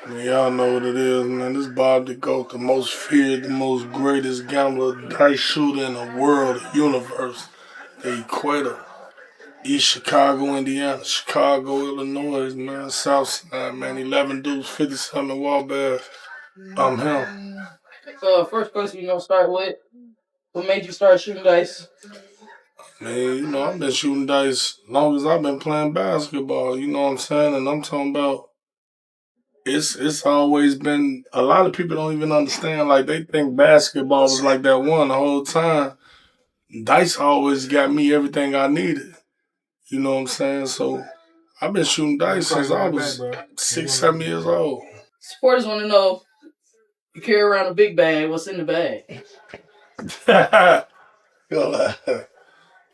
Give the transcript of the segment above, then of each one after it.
Man, y'all know what it is, man. This Bob the GOAT, the most feared, the most greatest gambler, dice shooter in the world, the universe, the equator. East Chicago, Indiana, Chicago, Illinois, man, Southside, man, 11 dudes, 57 wall bears. I'm him. First question you gonna start with. What made you start shooting dice? Man, I've been shooting dice as long as I've been playing basketball, you know what I'm saying? And I'm talking about it's always been a lot of people don't even understand, like they think basketball was like that one the whole time. Dice always got me everything I needed. You know what I'm saying? So I've been shooting dice since I was 6, 7 years old. Supporters want to know, you carry around a big bag, what's in the bag? Yo,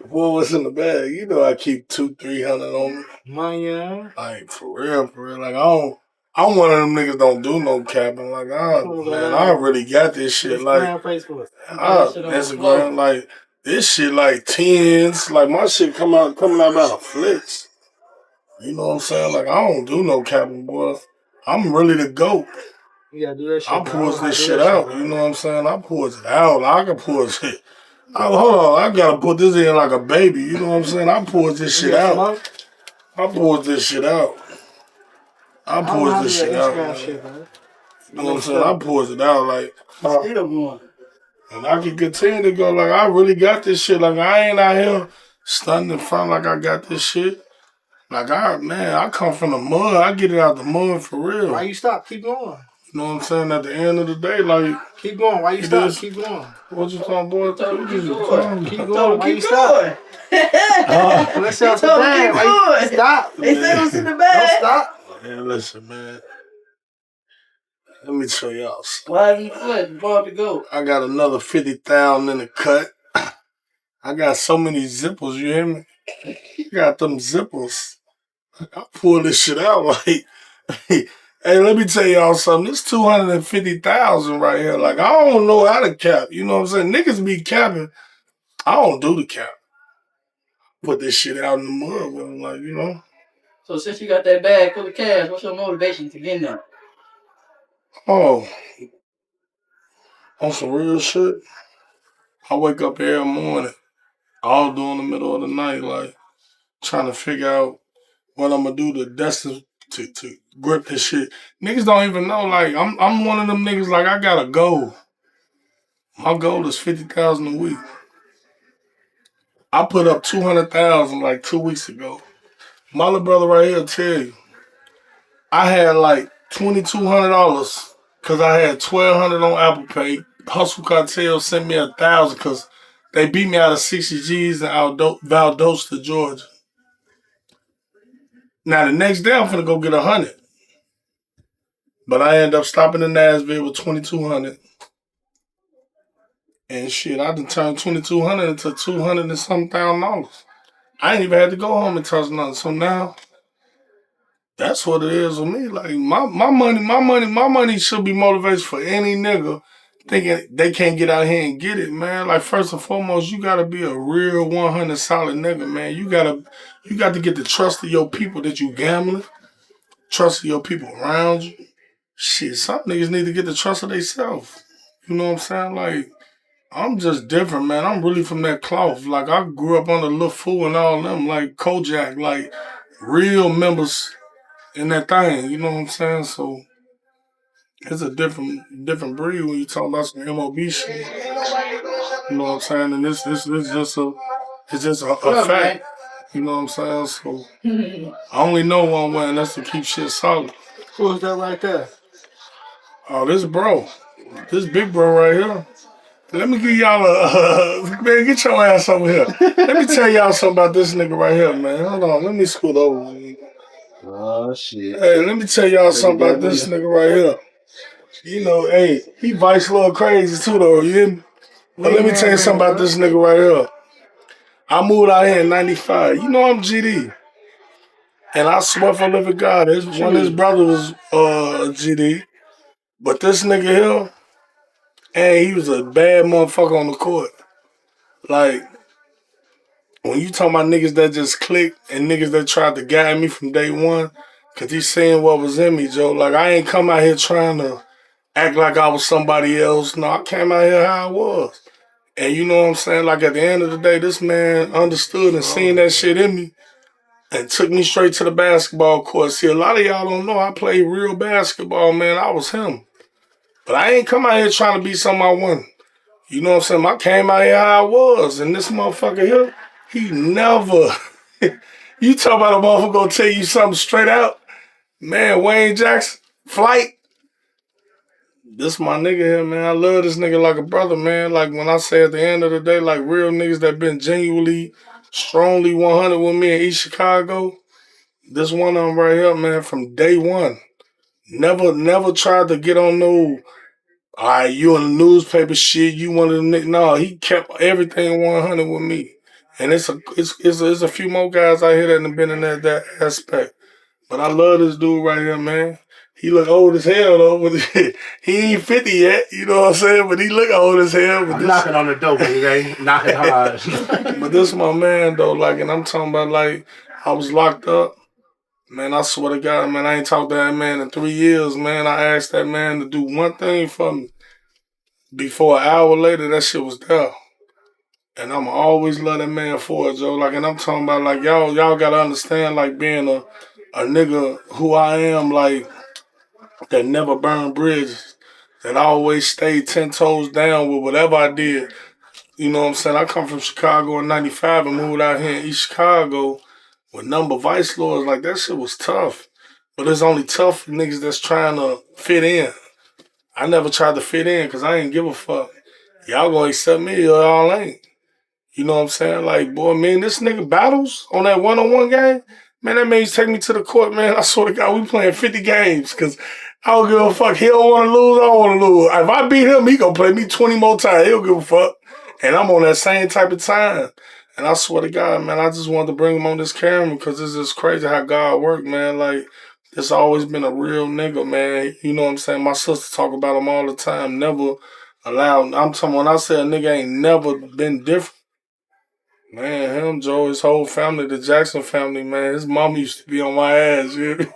boy, what's in the bag? You know I keep 200-300 on me. Man, Like for real. Like I'm one of them niggas don't do no capping. Like man, I really got this shit. Like Instagram, like this shit like tens. Like my shit coming out about a flicks. You know what I'm saying? Like I don't do no capping, boy. I'm really the GOAT. you gotta do that shit. I pulls this shit out. You know what I'm saying? I pulls it out. I can pull it. Hold on, I gotta put this in like a baby. You know what I'm saying? I pulls this shit out. I pulls this shit out. I pulls this shit out. Man. You know what I'm saying? I pulls it out like. And I can continue to go like I really got this shit. Like I ain't out here stunning in front like I got this shit. Like I come from the mud. I get it out the mud for real. Why you stop? Keep going. You know what I'm saying? At the end of the day, like keep going. Why you stop? Keep going. What you talking, boy? Keep going. Why you stop? Let's out the bag. Why you stop? They say what's in the bag. Don't stop. Man, listen, man. Let me show y'all something. Why you foot? Bob the GOAT. I got another 50,000 in the cut. I got so many zippers, you hear me? I got them zippers. I pull this shit out like, hey, let me tell y'all something. This 250,000 right here. Like, I don't know how to cap. You know what I'm saying? Niggas be capping. I don't do the cap. Put this shit out in the mud with them, like, you know. So since you got that bag full of cash, what's your motivation to get in there? Oh, on some real shit. I wake up every morning, all during the middle of the night, like, trying to figure out what I'm gonna do to grip this shit. Niggas don't even know. Like I'm one of them niggas. Like I got a goal. My goal is 50,000 a week. I put up 200,000 like 2 weeks ago. My little brother right here tell you, I had like $2,200 because I had 1,200 on Apple Pay. Hustle Cartel sent me 1,000 because they beat me out of 60 G's in Valdosta, Georgia. Now the next day I'm finna go get 100. But I ended up stopping in Nashville with 2,200. And shit, I done turned 2,200 into 200 and something $1,000. I ain't even had to go home and touch nothing. So now, that's what it is with me. Like my money should be motivation for any nigga thinking they can't get out here and get it, man. Like first and foremost, you gotta be a real 100 solid nigga, man. You got to get the trust of your people that you gambling, trust of your people around you. Shit, some niggas need to get the trust of themselves. You know what I'm saying? Like, I'm just different, man. I'm really from that cloth. Like, I grew up under Lil Fu and all them, like Kojak, like real members in that thing. You know what I'm saying? So it's a different breed when you talk about some MOB shit. You know what I'm saying? And this it's just a fact. You know what I'm saying? So I only know one way, and that's to keep shit solid. Who is that right there? Oh, this big bro right here. Let me give y'all man, get your ass over here. Let me tell y'all something about this nigga right here, man. Hold on, let me scoot over. Oh shit. Hey, let me tell y'all something about this nigga right here. You know, hey, he vice a little crazy too though, you hear me? But let me tell you something about this nigga right here. I moved out here in 95. You know I'm GD. And I swear for living God, one of his brothers was GD. But this nigga here, and he was a bad motherfucker on the court. Like, when you talking about niggas that just click and niggas that tried to guide me from day one, Cause he seen what was in me, Joe. Like I ain't come out here trying to act like I was somebody else. No, I came out here how I was. And you know what I'm saying? Like at the end of the day, this man understood and seen that shit in me and took me straight to the basketball court. See, a lot of y'all don't know I played real basketball, man. I was him. But I ain't come out here trying to be something I wasn't. You know what I'm saying? I came out here how I was. And this motherfucker here, he never... You talk about a motherfucker gonna tell you something straight out. Man, Wayne Jackson, Flight. This my nigga here, man. I love this nigga like a brother, man. Like when I say at the end of the day, like real niggas that been genuinely, strongly 100 with me in East Chicago. This one of them right here, man, from day one. Never tried to get on no, all right, you in the newspaper shit, you one of them niggas. No, he kept everything 100 with me. And it's a few more guys out here that have been in that aspect. But I love this dude right here, man. He look old as hell though, but he ain't 50 yet, you know what I'm saying? But he look old as hell. But I'm knocking on the door, baby. Knocking hard. But this my man though, like, and I'm talking about like I was locked up. Man, I swear to God, man, I ain't talked to that man in 3 years, man. I asked that man to do one thing for me. Before an hour later, that shit was there. And I'ma always love that man for it, Joe. Like, and I'm talking about like y'all gotta understand, like being a nigga who I am, like that never burned bridges, that always stayed 10 toes down with whatever I did. You know what I'm saying? I come from Chicago in '95 and moved out here in East Chicago with number vice lords. Like that shit was tough, but it's only tough for niggas that's trying to fit in. I never tried to fit in because I ain't give a fuck. Y'all gonna accept me or y'all ain't. You know what I'm saying? Like, boy, man, this nigga battles on that one-on-one game, man, that means take me to the court, man. I swear to God, we playing 50 games because I don't give a fuck. He don't want to lose, I don't want to lose. If I beat him, he gonna play me 20 more times. He don't give a fuck. And I'm on that same type of time. And I swear to God, man, I just wanted to bring him on this camera because it's just crazy how God worked, man. Like, it's always been a real nigga, man. You know what I'm saying? My sister talk about him all the time. Never allowed. I'm talking when I say a nigga ain't never been different. Man, him, Joe, his whole family, the Jackson family, man, his mom used to be on my ass, you know?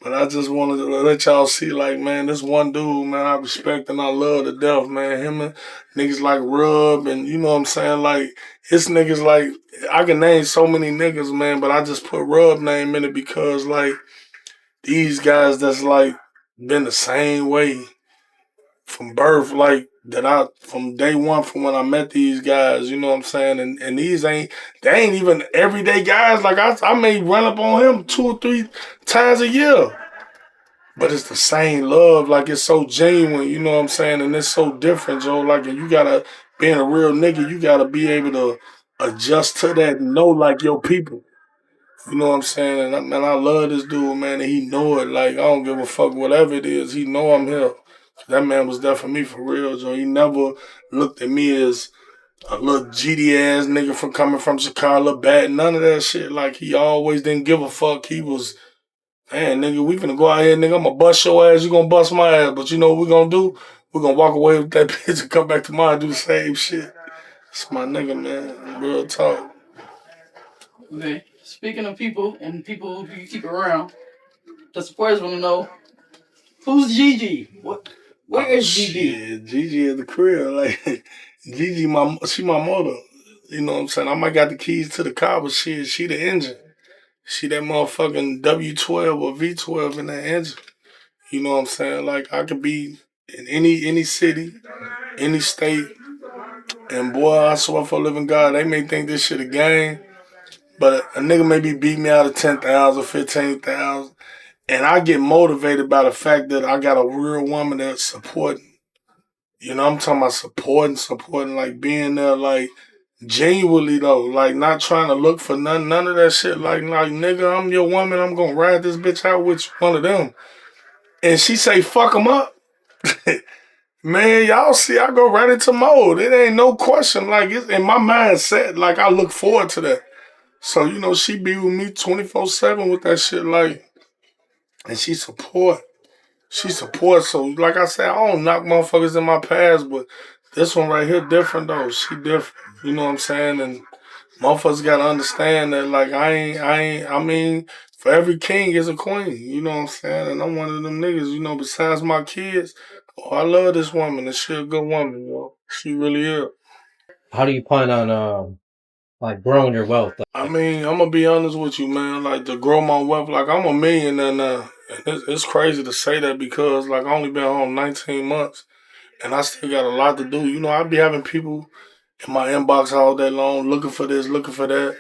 But I just wanted to let y'all see, like, man, this one dude, man, I respect and I love to death, man. Him and niggas like Rub and, you know what I'm saying, like, it's niggas like, I can name so many niggas, man, but I just put Rub name in it because, like, these guys that's, like, been the same way from birth, like that from day one from when I met these guys, you know what I'm saying? And these they ain't even everyday guys. Like I may run up on him 2 or 3 times a year. But it's the same love, like it's so genuine, you know what I'm saying? And it's so different, Joe. Like and you gotta being a real nigga, you gotta be able to adjust to that and know like your people. You know what I'm saying? And I love this dude, man, and he know it. Like, I don't give a fuck whatever it is. He know I'm here. That man was there for me for real, Joe. He never looked at me as a little GD ass nigga from coming from Chicago, little bad, none of that shit. Like, he always didn't give a fuck. He was, man, nigga, we finna go out here, nigga. I'm gonna bust your ass. You gonna bust my ass. But you know what we gonna do? We gonna walk away with that bitch and come back tomorrow and do the same shit. That's my nigga, man. Real talk. Okay. Speaking of people and people who you keep around, the supporters want to know who's Gigi? Where is Gigi? Shit, Gigi at the crib. Like Gigi, she my mother. You know what I'm saying? I might got the keys to the car, but she the engine. She that motherfucking W12 or V12 in that engine. You know what I'm saying? Like I could be in any city, any state, and boy, I swear for a living God, they may think this shit a game. But a nigga may be beating me out of 10,000, 15,000. And I get motivated by the fact that I got a real woman that's supporting. You know, I'm talking about supporting, like being there, like genuinely though, like not trying to look for none of that shit. Like nigga, I'm your woman, I'm gonna ride this bitch out with one of them. And she say, fuck them up. Man, y'all see, I go right into mode. It ain't no question. Like, it's in my mindset, like I look forward to that. So, you know, she be with me 24/7 with that shit, like, and she support. She supports. So, like I said, I don't knock motherfuckers in my past, but this one right here different though. She different. You know what I'm saying? And motherfuckers gotta understand that, like, I mean, For every king is a queen, you know what I'm saying? And I'm one of them niggas, you know, besides my kids. Oh, I love this woman, and she a good woman, yo. She really is. How do you plan on like growing your wealth? I mean, I'm gonna be honest with you, man. Like to grow my wealth, like I'm a millionaire now. And it's crazy to say that because like I only been home 19 months and I still got a lot to do. You know, I be having people in my inbox all day long looking for this, looking for that.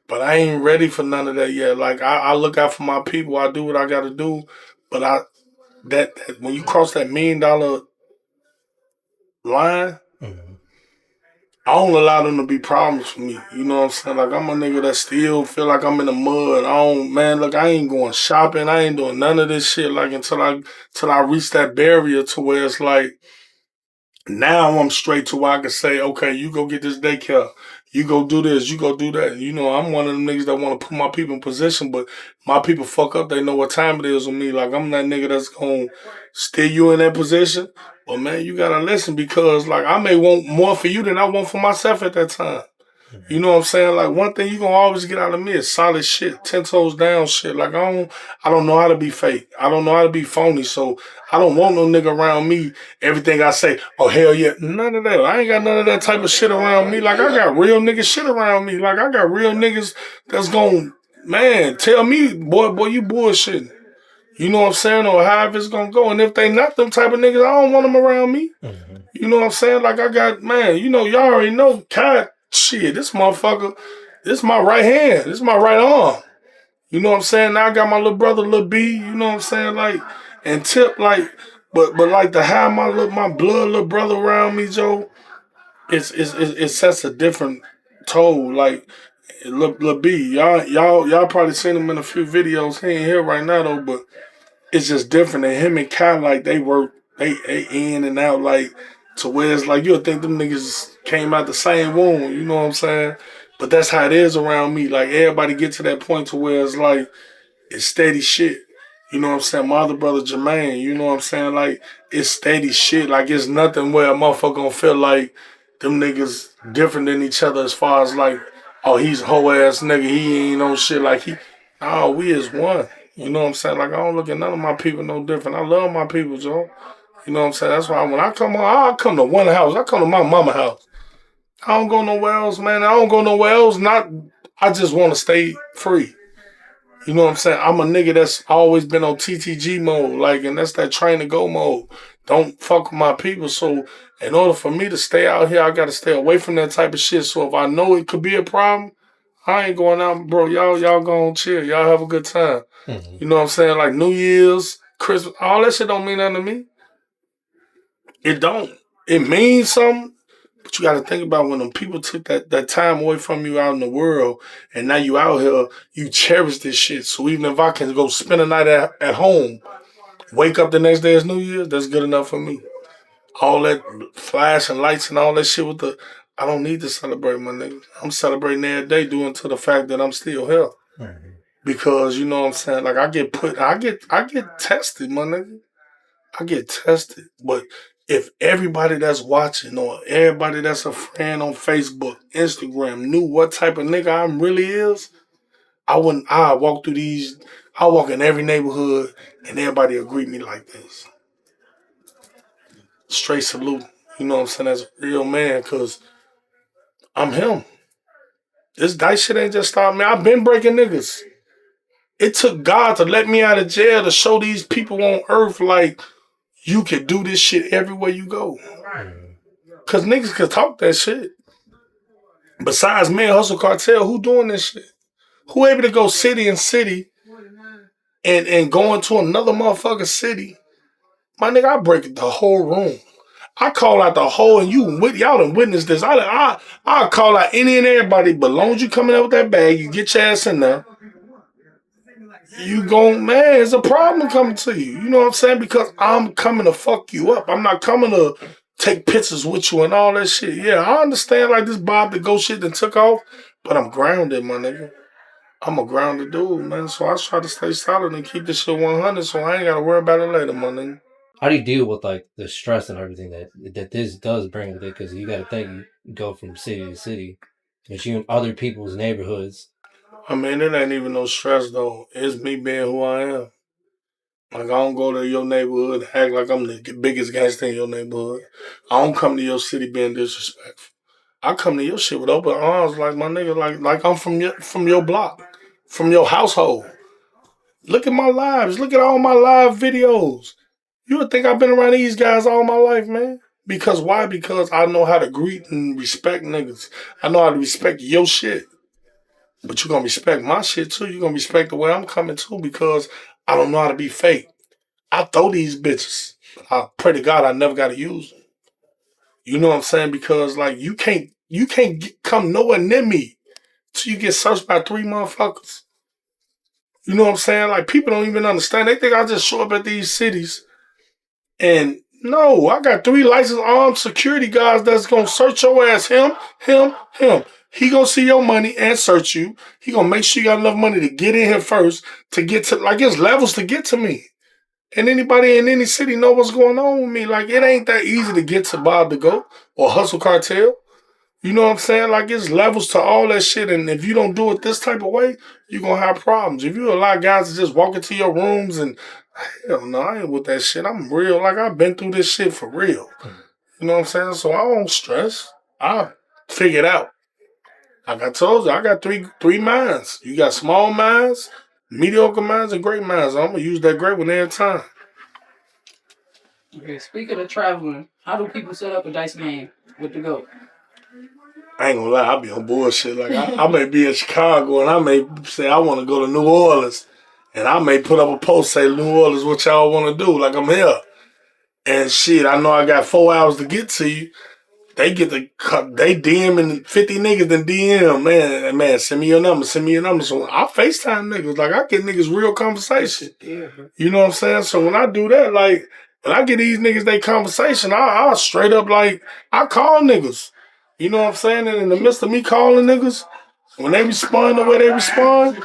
But I ain't ready for none of that yet. Like I look out for my people. I do what I got to do. But that when you cross that $1 million line, Mm-hmm. I don't allow them to be problems for me. You know what I'm saying? Like I'm a nigga that still feel like I'm in the mud. Look, I ain't going shopping. I ain't doing none of this shit. Like until I reach that barrier to where it's like now I'm straight to where I can say, okay, you go get this daycare. You go do this. You go do that. You know, I'm one of them niggas that want to put my people in position, but my people fuck up. They know what time it is with me. Like, I'm that nigga that's going to steer you in that position. But, man, you got to listen because, like, I may want more for you than I want for myself at that time. You know what I'm saying? Like one thing you gonna always get out of me is solid shit, 10 toes down shit. Like I don't know how to be fake. I don't know how to be phony. So I don't want no nigga around me. Everything I say, oh hell yeah, none of that. I ain't got none of that type of shit around me. Like I got real nigga shit around me. Like I got real niggas that's gonna tell me, boy, you bullshitting. You know what I'm saying? Or however it's gonna go. And if they not them type of niggas, I don't want them around me. Mm-hmm. You know what I'm saying? Like I got, you know, y'all already know, God, shit, this motherfucker, this my right hand, this my right arm. You know what I'm saying? Now I got my little brother, Lil B, you know what I'm saying? Like, and Tip, like, but like to have my blood little brother around me, Joe, it sets a different toll. Like, Lil B, y'all probably seen him in a few videos. He ain't here right now though, but it's just different. And him and Kai, like they work, they in and out, like to where it's like you'll think them niggas came out the same womb. You know what I'm saying? But that's how it is around me. Like everybody get to that point to where it's like it's steady shit. You know what I'm saying? My other brother Jermaine, you know what I'm saying? Like it's steady shit. Like it's nothing where a motherfucker gonna feel like them niggas different than each other as far as like, oh he's a hoe ass nigga, he ain't no shit like he. Oh, we is one. You know what I'm saying? Like I don't look at none of my people no different. I love my people, Joe. You know what I'm saying? That's why when I come on, I come to one house. I come to my mama house. I don't go nowhere else, man. I don't go nowhere else. Not. I just want to stay free. You know what I'm saying? I'm a nigga that's always been on TTG mode, like, and that's that train to go mode. Don't fuck with my people. So, in order for me to stay out here, I got to stay away from that type of shit. So, if I know it could be a problem, I ain't going out, bro. Y'all go on chill. Y'all have a good time. Mm-hmm. You know what I'm saying? Like New Year's, Christmas, all that shit don't mean nothing to me. It don't. It means something. But you got to think about when them people took that time away from you out in the world, and now you out here, you cherish this shit. So even if I can go spend a night at home, wake up the next day as New Year's, that's good enough for me. All that flash and lights and all that shit I don't need to celebrate, my nigga. I'm celebrating every day due to the fact that I'm still here. Mm-hmm. Because you know what I'm saying? Like I get tested, my nigga. I get tested. But if everybody that's watching or everybody that's a friend on Facebook, Instagram knew what type of nigga I really is, I walk through these, I walk in every neighborhood and everybody would greet me like this. Straight salute. You know what I'm saying? As a real man, cause I'm him. This dice shit ain't just started me. I've been breaking niggas. It took God to let me out of jail to show these people on earth like you can do this shit everywhere you go. Mm-hmm. Cause niggas can talk that shit. Besides me and Hustle Cartel, who doing this shit? Who able to go city and city and go into another motherfucking city? My nigga, I break the whole room. I call out the whole, and y'all done witnessed this. I call out any and everybody, but long as you coming up with that bag, you get your ass in there. You gon' man, it's a problem coming to you. You know what I'm saying? Because I'm coming to fuck you up. I'm not coming to take pictures with you and all that shit. Yeah, I understand like this Bob the Go shit that took off, but I'm grounded, my nigga. I'm a grounded dude, man. So I try to stay solid and keep this shit 100 so I ain't gotta worry about it later, my nigga. How do you deal with like the stress and everything that this does bring with it? Because you got to think you go from city to city, but you in other people's neighborhoods. I mean, it ain't even no stress though. It's me being who I am. Like I don't go to your neighborhood and act like I'm the biggest gangster in your neighborhood. I don't come to your city being disrespectful. I come to your shit with open arms, like my nigga, like I'm from your block, from your household. Look at my lives. Look at all my live videos. You would think I've been around these guys all my life, man. Because why? Because I know how to greet and respect niggas. I know how to respect your shit. But you're gonna respect my shit too. You're gonna respect the way I'm coming too because I don't know how to be fake. I throw these bitches. But I pray to God I never gotta use them. You know what I'm saying? Because like you can't come nowhere near me till you get searched by 3 motherfuckers. You know what I'm saying? Like people don't even understand. They think I just show up at these cities and no, I got 3 licensed armed security guards that's gonna search your ass. Him. He gonna see your money and search you. He gonna make sure you got enough money to get in here first to get to like it's levels to get to me. And anybody in any city know what's going on with me. Like it ain't that easy to get to Bob the Goat or Hustle Cartel. You know what I'm saying? Like it's levels to all that shit. And if you don't do it this type of way, you're gonna have problems. If you allow guys to just walk into your rooms and hell no, I ain't with that shit. I'm real. Like I've been through this shit for real. You know what I'm saying? So I don't stress. I figure it out. Like I told you, I got three minds. You got small minds, mediocre minds, and great minds. I'm gonna use that great one every time. Okay, speaking of traveling, how do people set up a dice game with the GOAT? I ain't gonna lie, I be on bullshit. Like I may be in Chicago and I may say I want to go to New Orleans, and I may put up a post say New Orleans, what y'all want to do? Like I'm here, and shit, I know I got 4 hours to get to you. They get the they DMing 50 niggas and DM man send me your number. So I FaceTime niggas like I get niggas real conversation. Yeah. You know what I'm saying? So when I do that, like when I get these niggas they conversation, I straight up like I call niggas. You know what I'm saying? And in the midst of me calling niggas, when they respond the way they respond,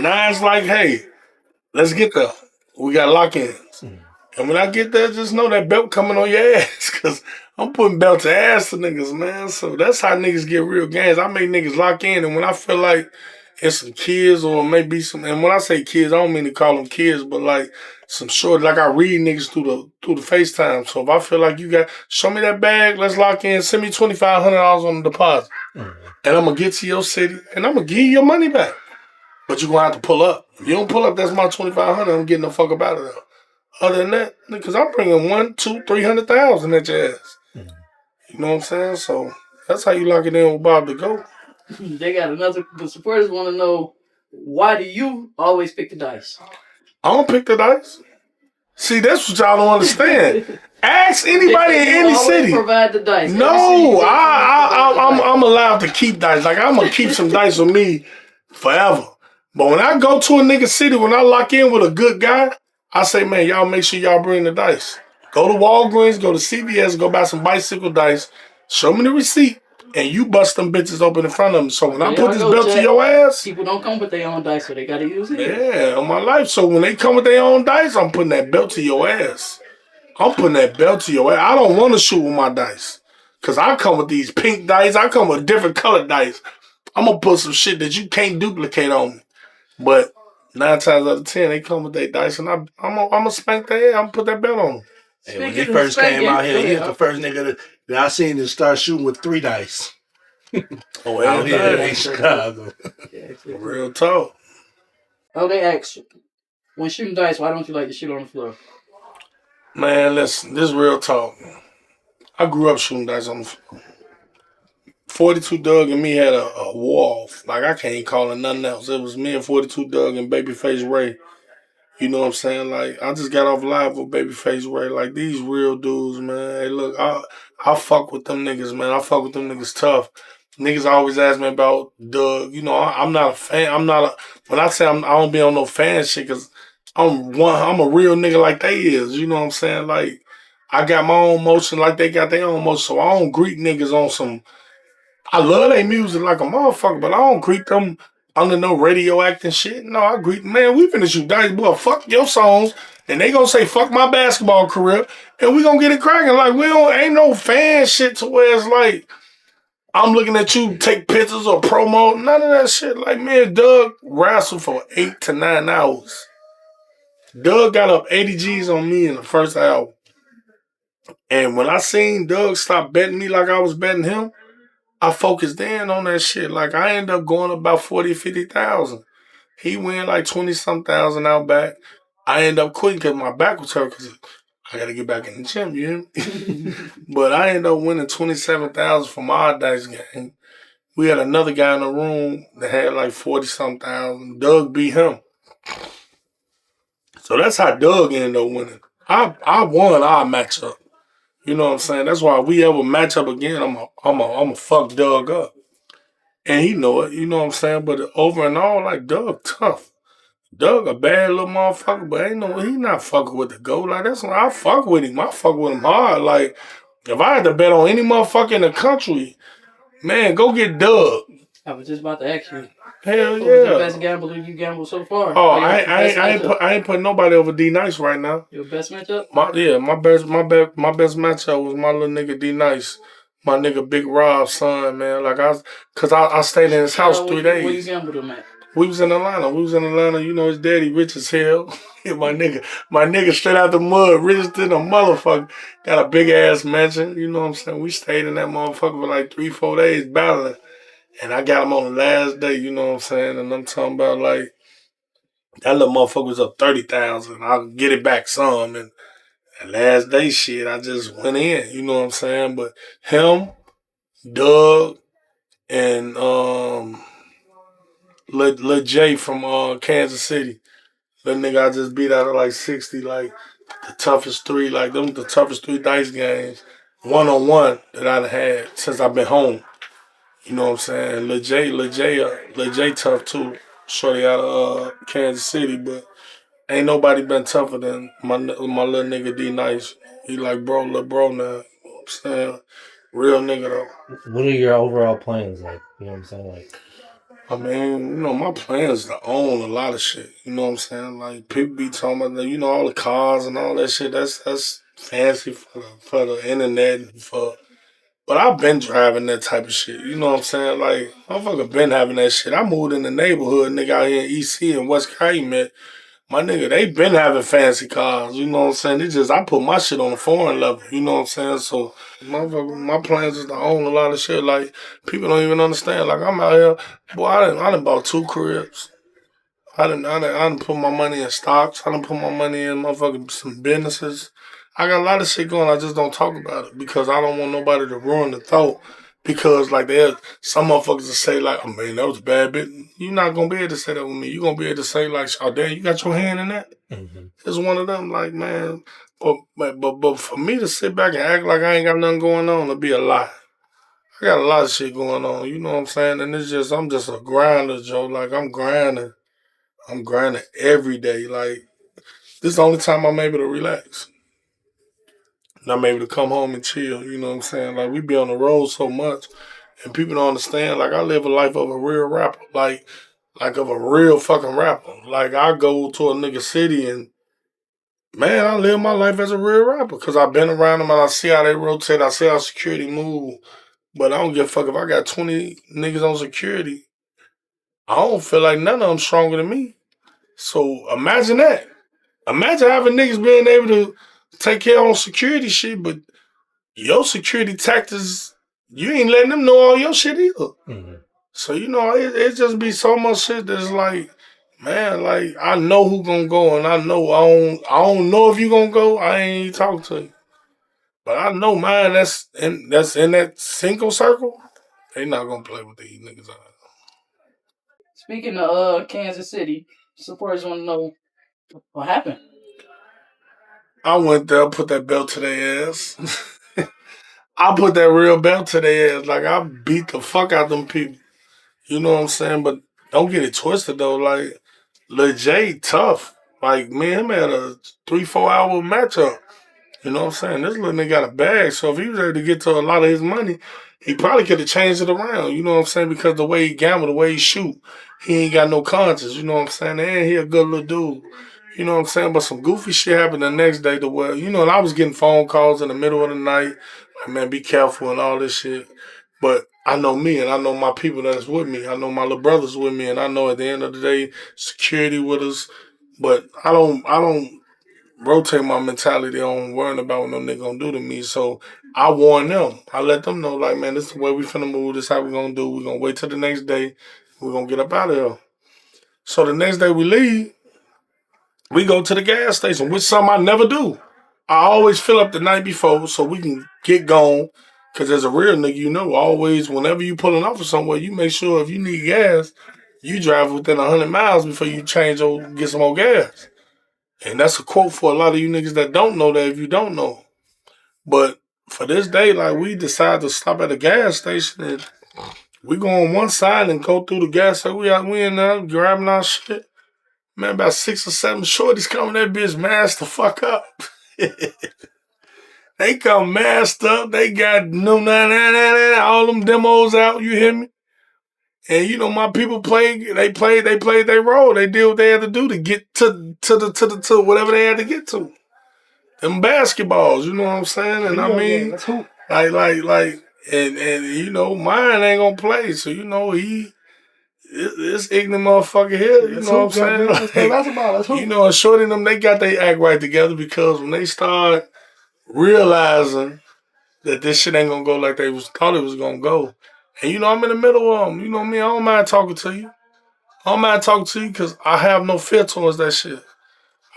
now it's like, hey, let's get there. We got lock-ins. And when I get there, just know that belt coming on your ass. Cause I'm putting belt to ass to niggas, man. So that's how niggas get real games. I make niggas lock in. And when I feel like it's some kids or maybe some, and when I say kids, I don't mean to call them kids, but like some short, like I read niggas through the FaceTime. So if I feel like you got, show me that bag, let's lock in, send me $2,500 on the deposit. And I'm gonna get to your city and I'm gonna give you your money back. But you're gonna have to pull up. If you don't pull up, that's my $2,500. I'm getting the fuck up out of there. Other than that, because I'm bringing 1, 2, 300,000 at your ass. You know what I'm saying? So that's how you lock it in with Bob the Goat. They got another. The supporters want to know, why do you always pick the dice? I don't pick the dice. See, that's what y'all don't understand. Ask anybody in any city. Provide the dice. No, I'm allowed to keep dice. Like I'm gonna keep some dice with me forever. But when I go to a nigga city, when I lock in with a good guy, I say, man, y'all make sure y'all bring the dice. Go to Walgreens, go to CVS, go buy some bicycle dice. Show me the receipt, and you bust them bitches open in front of them. So when I put this belt to your ass, people don't come with their own dice, so they gotta use it. Yeah, on my life. So when they come with their own dice, I'm putting that belt to your ass. I'm putting that belt to your ass. I don't want to shoot with my dice. Because I come with these pink dice. I come with different colored dice. I'm going to put some shit that you can't duplicate on me. But 9 times out of 10, they come with their dice. And I'm going to spank their ass. I'm going to put that belt on them. Hey, when he first came out here, he was the first nigga that I seen to start shooting with 3 dice. Out here in Chicago. Real talk. Oh, they asked, when shooting dice, why don't you like to shoot on the floor? Man, listen, this is real talk. I grew up shooting dice on the floor. 42 Doug and me had a war off. Like, I can't call it nothing else. It was me and 42 Doug and Babyface Ray. You know what I'm saying? Like, I just got off live with Babyface Ray. Like, these real dudes, man. Hey, look, I fuck with them niggas, man. I fuck with them niggas tough. Niggas always ask me about Doug. You know, I'm not a fan. When I say I don't be on no fan shit, because I'm a real nigga like they is. You know what I'm saying? Like, I got my own motion like they got their own motion. So I don't greet niggas on some. I love their music like a motherfucker, but I don't greet them under no radio acting shit. No, I greet, man, we finna shoot dice, boy. Fuck your songs. And they gonna say, fuck my basketball career. And we gonna get it cracking. Like, ain't no fan shit to where it's like, I'm looking at you take pictures or promo. None of that shit. Like, man, Doug wrestled for 8 to 9 hours. Doug got up 80 G's on me in the first hour. And when I seen Doug stop betting me like I was betting him, I focused in on that shit. Like, I ended up going about 40, 50,000. He win like 20-some thousand out back. I ended up quitting because my back was hurt because I got to get back in the gym, you hear me? But I ended up winning 27,000 from our dice game. We had another guy in the room that had like 40-some thousand. Doug beat him. So that's how Doug ended up winning. I won our matchup. You know what I'm saying? That's why if we ever match up again, I'm a fuck Doug up. And he know it, you know what I'm saying? But over and all, like, Doug tough. Doug a bad little motherfucker, but he not fucking with the GOAT. Like, that's why I fuck with him. I fuck with him hard. Like, if I had to bet on any motherfucker in the country, man, go get Doug. I was just about to ask you. Hell Who yeah. was the best gambler you gambled so far? Oh, I ain't put nobody over D Nice right now. Your best matchup? My best matchup was my little nigga D Nice. My nigga Big Rob's son, man. Like, I stayed in his house 3 days. Where you gambled him at? We was in Atlanta. You know, his daddy rich as hell. my nigga straight out the mud, rich than a motherfucker. Got a big ass mansion. You know what I'm saying? We stayed in that motherfucker for like 3-4 days battling. And I got him on the last day, you know what I'm saying? And I'm talking about, like, that little motherfucker was up 30,000. I'll get it back some. And that last day shit, I just went in, you know what I'm saying? But him, Doug, and Lil J from Kansas City. That nigga I just beat out of like 60, like the toughest three dice games, one-on-one that I've had since I've been home. You know what I'm saying? Lil J tough too. Shorty out of Kansas City, but ain't nobody been tougher than my little nigga D Nice. He like little bro now. You know what I'm saying? Real nigga though. What are your overall plans like? You know what I'm saying? Like, I mean, you know, my plan is to own a lot of shit. You know what I'm saying? Like, people be talking about, you know, all the cars and all that shit. That's fancy for the internet and for. But I've been driving that type of shit. You know what I'm saying? Like, motherfucker been having that shit. I moved in the neighborhood, nigga, out here in EC and West Calumet. My nigga, they been having fancy cars. You know what I'm saying? It's just, I put my shit on a foreign level. You know what I'm saying? So, motherfucker, my plans is to own a lot of shit. Like, people don't even understand. Like, I'm out here, boy, I done bought 2 cribs. I done put my money in stocks. I done put my money in motherfucking some businesses. I got a lot of shit going. I just don't talk about it because I don't want nobody to ruin the thought. Because like some motherfuckers will say like, oh man, that was a bad bit. You're not gonna be able to say that with me. You're gonna be able to say like, oh damn, you got your hand in that. Mm-hmm. It's one of them like, man. But for me to sit back and act like I ain't got nothing going on, it'd be a lie. I got a lot of shit going on. You know what I'm saying? And I'm just a grinder, Joe. Like I'm grinding every day. Like this is the only time I'm able to relax. And I'm able to come home and chill, you know what I'm saying? Like, we be on the road so much, and people don't understand. Like, I live a life of a real rapper, like of a real fucking rapper. Like, I go to a nigga city and, man, I live my life as a real rapper because I've been around them and I see how they rotate, I see how security move. But I don't give a fuck if I got 20 niggas on security. I don't feel like none of them stronger than me. So, imagine that. Imagine having niggas being able to take care of security shit, but your security tactics, you ain't letting them know all your shit either. Mm-hmm. So, you know, it just be so much shit that's like, man, like, I know who gonna go, and I don't know if you gonna go, I ain't even talking to you. But I know mine that's in that single circle, they not gonna play with these niggas out. Speaking of Kansas City, supporters want to know what happened. I went there, put that belt to their ass. I put that real belt to their ass. Like, I beat the fuck out them people. You know what I'm saying? But don't get it twisted, though. Like, Lil J tough. Like, me and him had a 3-4 hour matchup. You know what I'm saying? This little nigga got a bag. So if he was able to get to a lot of his money, he probably could have changed it around. You know what I'm saying? Because the way he gamble, the way he shoot, he ain't got no conscience. You know what I'm saying? And he a good little dude. You know what I'm saying? But some goofy shit happened the next day to where, you know, and I was getting phone calls in the middle of the night. Like, man, be careful and all this shit. But I know me and I know my people that's with me. I know my little brothers with me and I know at the end of the day, security with us. But I don't rotate my mentality on worrying about what no nigga gonna do to me. So I warn them. I let them know, like, man, this is the way we finna move. This is how we gonna do. We gonna wait till the next day. We gonna get up out of here. So the next day we leave, we go to the gas station, which something I never do. I always fill up the night before so we can get gone. Cause as a real nigga, you know, always whenever you pulling off of somewhere, you make sure if you need gas, you drive within 100 miles before you change or get some more gas. And that's a quote for a lot of you niggas that don't know that if you don't know. But for this day, like we decided to stop at a gas station and we go on one side and go through the gas station. We in there grabbing our shit. Man, about 6 or 7 shorties coming that bitch masked the fuck up. They come masked up. They got all them demos out. You hear me? And you know my people played. They played their role. They did what they had to do to get to whatever they had to get to. Them basketballs. You know what I'm saying? And I mean, like, and you know mine ain't gonna play. So you know this ignorant motherfucker here. You know what I'm saying? Like, you know, shorty them they got their act right together because when they start realizing that this shit ain't gonna go like they thought it was gonna go. And you know, I'm in the middle of them. You know me, I don't mind talking to you. I don't mind talking to you because I have no fear towards that shit.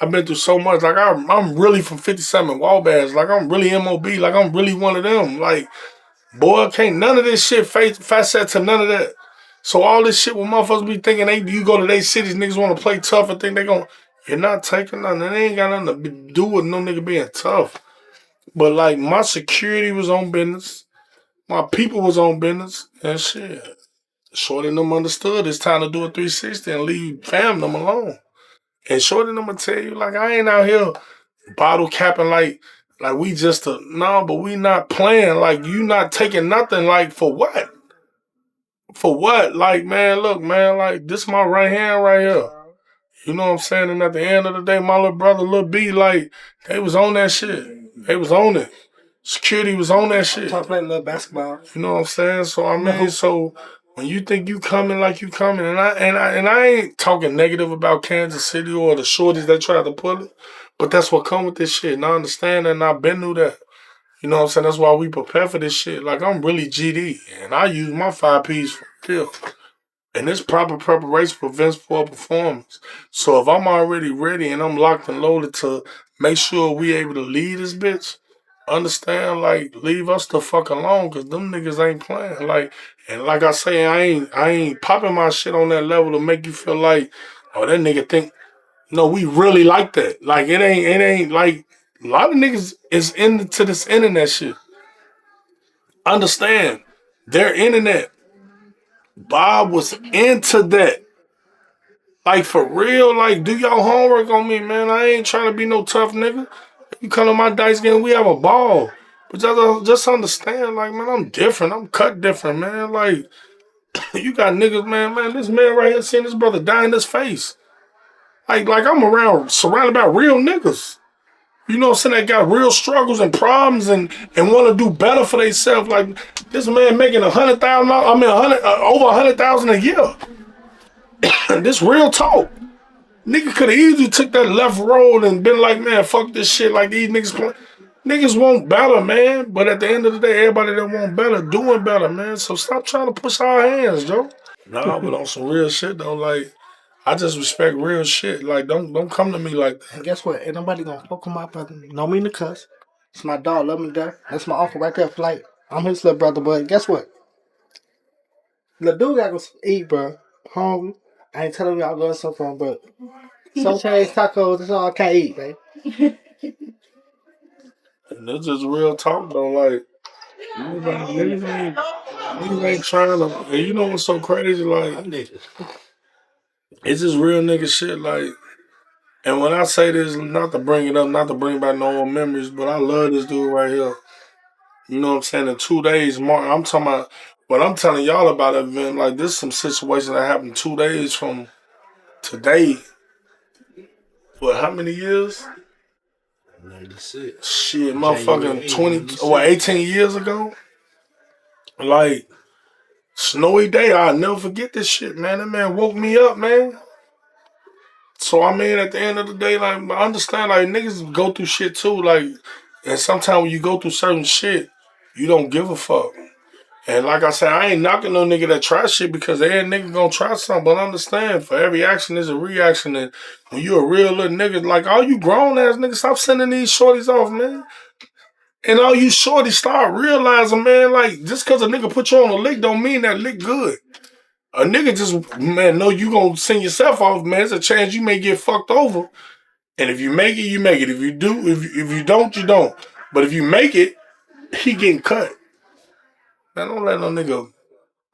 I've been through so much. Like, I'm really from 57 Wabash. Like, I'm really MOB. Like, I'm really one of them. Like, boy, can't none of this shit facet to none of that. So all this shit when motherfuckers be thinking you go to their cities, niggas want to play tough and think they gon' you're not taking nothing. They ain't got nothing to do with no nigga being tough. But like my security was on business. My people was on business. And shit. Shorty and them understood it's time to do a 360 and leave fam them alone. And Shorty and them will tell you, like, I ain't out here bottle capping like we just but we not playing. Like you not taking nothing. Like for what? For what? Like, man, look, man, like this my right hand right here. You know what I'm saying? And at the end of the day, my little brother, Lil B, like, they was on that shit. They was on it. Security was on that shit. Talk playing little basketball. You know what I'm saying? So I mean, so when you think you coming like you coming, and I ain't talking negative about Kansas City or the shorties that try to pull it, but that's what come with this shit. And I understand that and I've been through that. You know what I'm saying? That's why we prepare for this shit. Like I'm really GD and I use my 5 Ps for kill. And it's proper preparation prevents poor performance. So if I'm already ready and I'm locked and loaded to make sure we able to lead this bitch, understand, like, leave us the fuck alone, cause them niggas ain't playing. Like, and like I say, I ain't popping my shit on that level to make you feel like, oh, that nigga think, no, we really like that. Like, it ain't like, a lot of niggas is into this internet shit. Understand, their internet. Bob was into that. Like, for real, like, do your homework on me, man. I ain't trying to be no tough nigga. You come to my dice game, we have a ball. But just understand, like, man, I'm different. I'm cut different, man. Like, you got niggas, man, this man right here seeing this brother die in his face. Like I'm surrounded by real niggas. You know what I'm saying? They got real struggles and problems and want to do better for themselves. Like, this man making $100,000, over $100,000 a year. This real talk. Nigga could have easily took that left road and been like, man, fuck this shit. Like these niggas play. Niggas want better, man. But at the end of the day, everybody that want better, doing better, man. So stop trying to push our hands, Joe. Nah, but on some real shit though, like I just respect real shit. Like don't come to me like that. And guess what? Ain't nobody gonna fuck with my brother. No mean to cuss. It's my dog, love me there. That's my uncle right there. Like I'm his little brother, but guess what? The dude gotta go eat, bro. Hungry. I ain't telling y'all going something, but some Chinese tacos, that's all I can't eat, man. And that's just real talk though, like niggas ain't trying to, and you know what's so crazy, like it's just real nigga shit, like. And when I say this, not to bring it up, not to bring back no old memories, but I love this dude right here. You know what I'm saying? In 2 days, I'm talking about what I'm telling y'all about that event. Like, this is some situation that happened 2 days from today. What, how many years? 96. Shit, motherfucking 18 years ago. Like, Snowy day, I'll never forget this shit, man. That man woke me up, man. So I mean, at the end of the day, like I understand, like niggas go through shit too, like, and sometimes when you go through certain shit, you don't give a fuck. And like I said, I ain't knocking no nigga that try shit because every nigga gonna try something. But understand, for every action there's a reaction. And when you a real little nigga, like all you grown ass niggas, stop sending these shorties off, man. And all you shorties start realizing, man, like just cause a nigga put you on a lick don't mean that lick good. A nigga just, man, know you gonna send yourself off, man. It's a chance you may get fucked over. And if you make it, you make it. If you do, if you don't, you don't. But if you make it, he getting cut. Man, don't let no nigga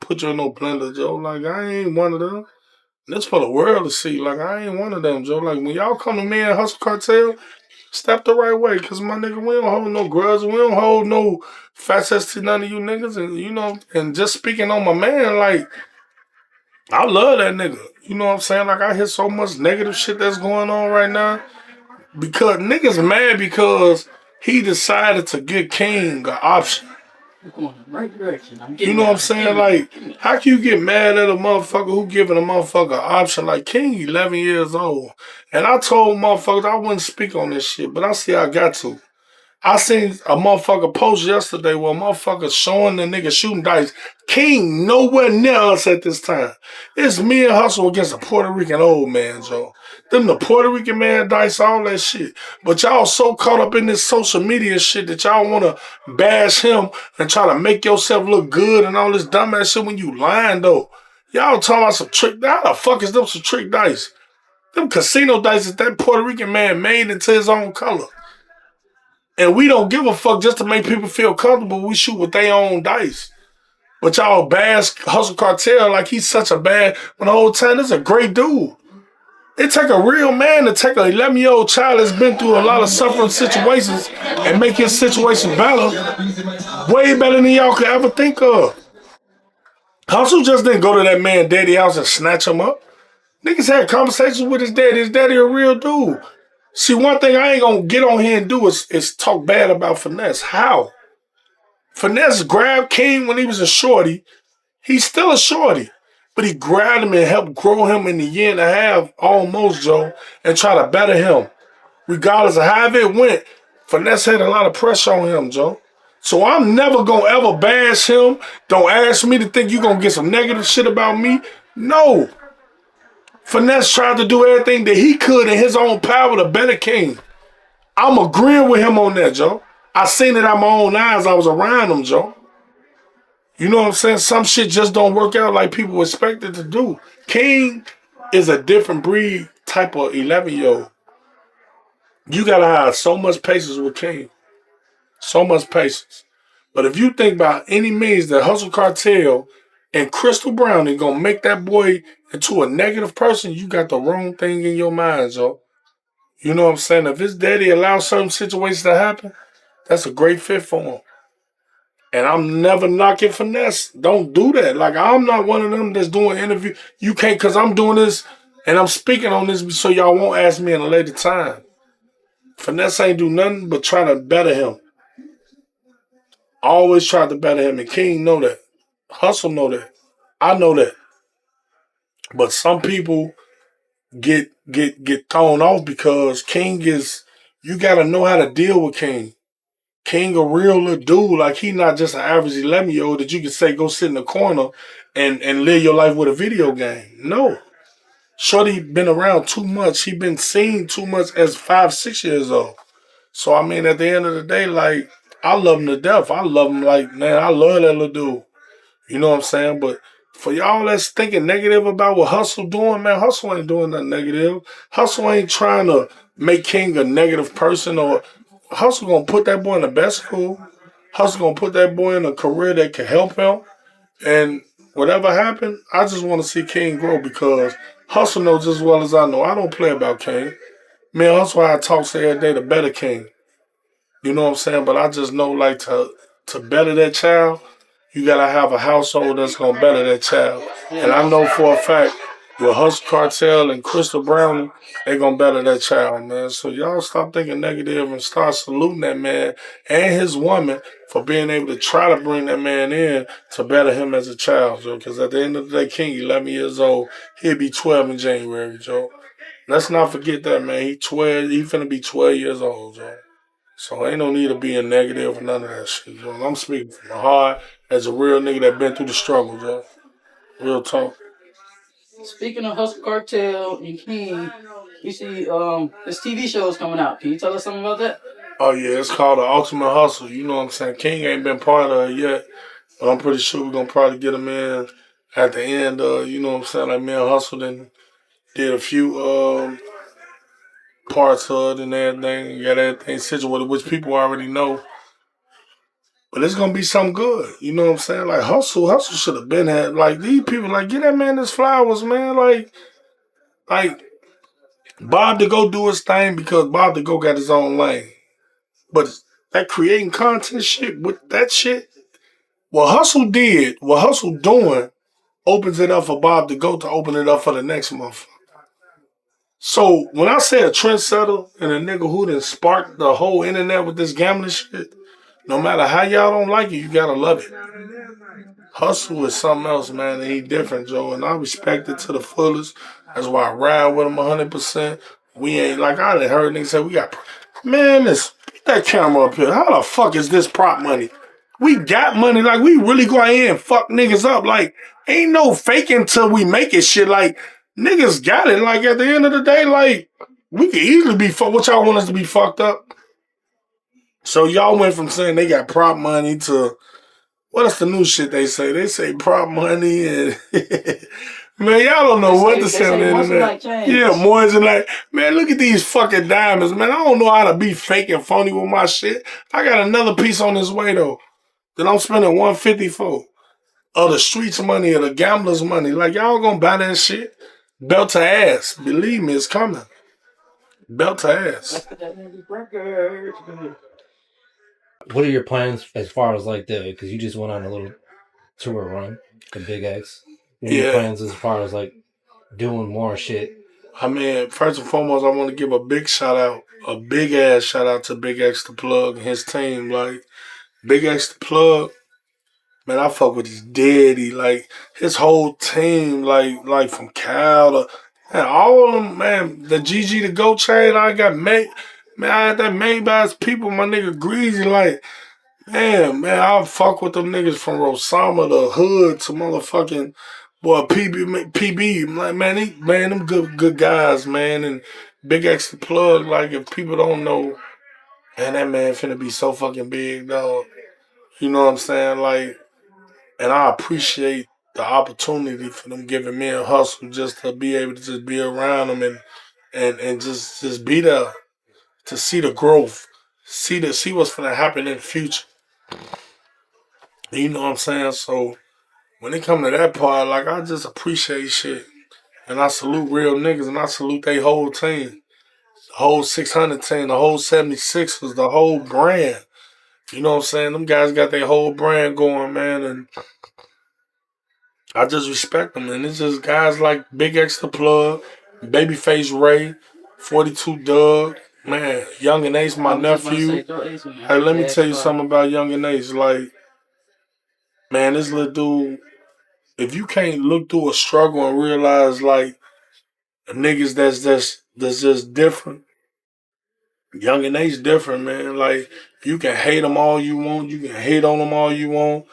put you in no blender, Joe. Like, I ain't one of them. This for the world to see. Like, I ain't one of them, Joe. Like, when y'all come to me and Hustle Cartel, step the right way. Because, my nigga, we don't hold no grudge. We don't hold no facets to none of you niggas. And, you know, and just speaking on my man, like, I love that nigga. You know what I'm saying? Like, I hear so much negative shit that's going on right now. Because niggas mad because he decided to give King an option. We're going in the right direction. You know what I'm saying? Like, how can you get mad at a motherfucker who giving a motherfucker an option? Like, King 11 years old. And I told motherfuckers I wouldn't speak on this shit, but I see I got to. I seen a motherfucker post yesterday where a motherfucker showing the nigga shooting dice. King nowhere near us at this time. It's me and Hustle against a Puerto Rican old man, Joe. Them the Puerto Rican man dice, all that shit. But y'all so caught up in this social media shit that y'all want to bash him and try to make yourself look good and all this dumbass shit when you lying, though. Y'all talking about some trick. How the fuck is them some trick dice? Them casino dice is that Puerto Rican man made into his own color. And we don't give a fuck just to make people feel comfortable. We shoot with their own dice. But y'all bash Hustle Cartel like he's such a bad, when the whole time, this is a great dude. It take a real man to take an 11-year-old child that's been through a lot of suffering situations and make his situation better. Way better than y'all could ever think of. Hustle just didn't go to that man's daddy house and snatch him up. Niggas had conversations with his daddy. His daddy a real dude. See, one thing I ain't gonna get on here and do is talk bad about Finesse. How? Finesse grabbed King when he was a shorty. He's still a shorty. But he grabbed him and helped grow him in the year and a half, almost, Joe, and try to better him. Regardless of how it went, Finesse had a lot of pressure on him, Joe. So I'm never gonna ever bash him. Don't ask me to think you gonna get some negative shit about me. No. Finesse tried to do everything that he could in his own power to better King. I'm agreeing with him on that, Joe. I seen it out my own eyes. I was around him, Joe. You know what I'm saying? Some shit just don't work out like people expect it to do. King is a different breed type of 11-year-old. You gotta have so much patience with King. So much patience. But if you think by any means that Hustle Cartel and Crystal Brown is gonna make that boy into a negative person, you got the wrong thing in your mind, Joe. You know what I'm saying? If his daddy allows certain situations to happen, that's a great fit for him. And I'm never knocking Finesse. Don't do that. Like, I'm not one of them that's doing interview. You can't, because I'm doing this and I'm speaking on this so y'all won't ask me in a later time. Finesse ain't do nothing but try to better him. Always tried to better him. And King know that. Hustle know that. I know that. But some people get thrown off because King is, you got to know how to deal with King. King a real little dude. Like, he not just an average 11-year-old that you can say go sit in the corner and live your life with a video game. No. Shorty been around too much. He been seen too much as 5, 6 years old. So, I mean, at the end of the day, like, I love him to death. I love him like, man, I love that little dude. You know what I'm saying? But for y'all that's thinking negative about what Hustle doing, man, Hustle ain't doing nothing negative. Hustle ain't trying to make King a negative person, or Hustle gonna put that boy in the best school. Hustle gonna put that boy in a career that can help him. And whatever happened, I just want to see King grow because Hustle knows just as well as I know. I don't play about King. Man, that's why I talk to every day to better King. You know what I'm saying? But I just know, like, to better that child, you gotta have a household that's gonna better that child. And I know for a fact with Hustle Cartel and Crystal Brown, they gonna better that child, man. So y'all stop thinking negative and start saluting that man and his woman for being able to try to bring that man in to better him as a child, Joe. Because at the end of the day, King, 11 years old, he'll be 12 in January, Joe. Let's not forget that, man. He 12. He finna be 12 years old, Joe. So ain't no need to be a negative or none of that shit, Joe. I'm speaking from the heart as a real nigga that been through the struggle, Joe. Real talk. Speaking of Hustle Cartel and King, you see this TV show is coming out. Can you tell us something about that? Oh yeah, it's called The Ultimate Hustle. You know what I'm saying? King ain't been part of it yet, but I'm pretty sure we're gonna probably get him in at the end. You know what I'm saying? Like me and Hustle and did a few parts of it and everything. Got everything situated, which people already know. But it's gonna be something good. You know what I'm saying? Like Hustle should have been had. Like these people, like get that man his flowers, man. Like Bob to go do his thing because Bob to go got his own lane. But that creating content shit with that shit, what Hustle doing, opens it up for Bob to go to open it up for the next month. So when I say a trendsetter and a nigga who done sparked the whole internet with this gambling shit, no matter how y'all don't like it, you gotta love it. Hustle is something else, man, and he different, Joe, and I respect it to the fullest. That's why I ride with him 100%. We ain't, like I done heard niggas say, we got, man, get that camera up here. How the fuck is this prop money? We got money, like we really go out here and fuck niggas up. Like, ain't no faking till we make it shit. Like, niggas got it. Like, at the end of the day, like, we could easily be fucked. What y'all want us to be fucked up? So y'all went from saying they got prop money to, what's the new shit they say? They say prop money and man, y'all don't know what to say on the internet. Yeah, more than like, man, look at these fucking diamonds, man. I don't know how to be fake and phony with my shit. I got another piece on this way though that I'm spending $150 for. Of the streets money or the gamblers money. Like y'all gonna buy that shit. Belt to ass. Believe me, it's coming. Belt to ass. What are your plans as far as like because you just went on a little tour run, the Big X. What are your plans as far as like doing more shit? I mean, first and foremost, I want to give a big shout out, a big ass shout out to Big X the Plug and his team. Like, Big X the Plug, man, I fuck with his daddy, like his whole team, like from Cal to, man, all of them, man, the GG the Go chain I got made, man, I had that made by his people, my nigga Greasy, like, man, I fuck with them niggas from Rosama, the hood, to motherfucking, boy, PB, like, man, them good guys, man, and Big X the Plug, like, if people don't know, man, that man finna be so fucking big, dog. You know what I'm saying? Like, and I appreciate the opportunity for them giving me a hustle just to be able to just be around them and just be there to see the growth, see what's gonna happen in the future. You know what I'm saying? So when it come to that part, like I just appreciate shit. And I salute real niggas and I salute they whole team. The whole 600 team, the whole 76ers, the whole brand. You know what I'm saying? Them guys got their whole brand going, man, and I just respect them. And it's just guys like Big X the Plug, Babyface Ray, 42 Doug, man, Young and Ace, my nephew. Hey, let me tell you something about Young and Ace. Like, man, this little dude, if you can't look through a struggle and realize like niggas that's just different, Young and Ace different, man. Like, you can hate them all you want, you can hate on them all you want.